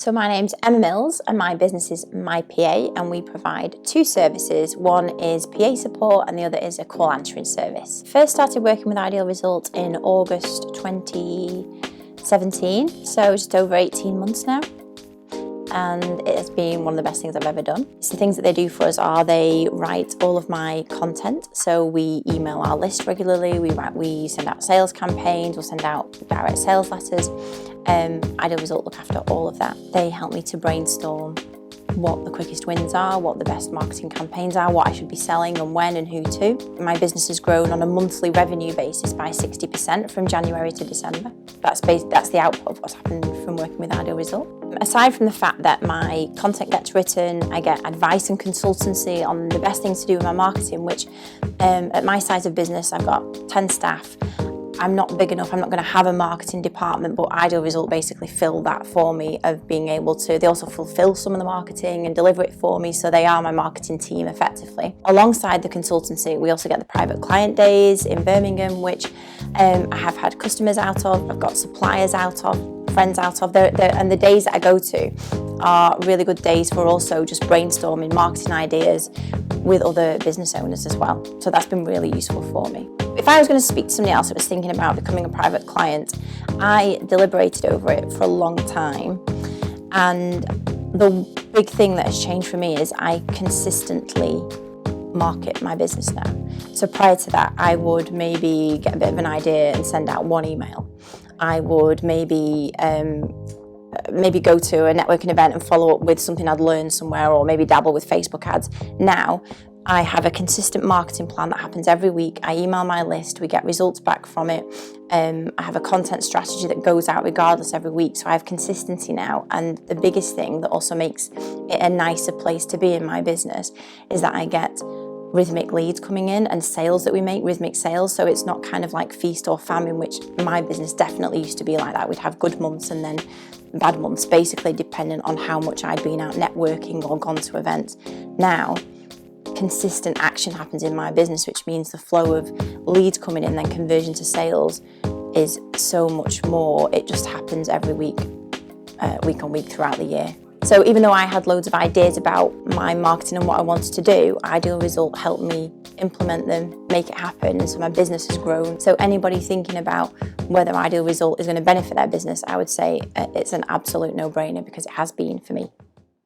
So my name's Emma Mills and my business is MiPa, and we provide two services. One is PA support and the other is a call answering service. First started working with Ideal Result in August 2017, so just over 18 months now. And it has been one of the best things I've ever done. So the things that they do for us are they write all of my content. So we email our list regularly, we send out sales campaigns, we'll send out direct sales letters. Ideal Result look after all of that. They help me to brainstorm what the quickest wins are, what the best marketing campaigns are, what I should be selling and when and who to. My business has grown on a monthly revenue basis by 60% from January to December. That's the output of what's happened from working with Ideal Result. Aside from the fact that my content gets written, I get advice and consultancy on the best things to do with my marketing, which at my size of business, I've got 10 staff. I'm not big enough, I'm not going to have a marketing department, but Ideal Result basically fill that for me of being able to, they also fulfill some of the marketing and deliver it for me, so they are my marketing team effectively. Alongside the consultancy, we also get the private client days in Birmingham, which I have had customers out of, I've got suppliers out of, friends out of, and the days that I go to are really good days for also just brainstorming marketing ideas with other business owners as well. So that's been really useful for me. If I was going to speak to somebody else that was thinking about becoming a private client, I deliberated over it for a long time. And the big thing that has changed for me is I consistently market my business now. So prior to that, I would maybe get a bit of an idea and send out one email. I would maybe go to a networking event and follow up with something I'd learned somewhere, or maybe dabble with Facebook ads. Now, I have a consistent marketing plan that happens every week. I email my list, we get results back from it. I have a content strategy that goes out regardless every week, so I have consistency now. And the biggest thing that also makes it a nicer place to be in my business is that I get rhythmic leads coming in and sales that we make, rhythmic sales. So it's not kind of like feast or famine, which my business definitely used to be like that. We'd have good months and then bad months, basically dependent on how much I'd been out networking or gone to events. Now, consistent action happens in my business, which means the flow of leads coming in, then conversion to sales is so much more. It just happens every week, week on week throughout the year. So even though I had loads of ideas about my marketing and what I wanted to do, Ideal Result helped me implement them, make it happen, and so my business has grown. So anybody thinking about whether Ideal Result is going to benefit their business, I would say it's an absolute no-brainer because it has been for me.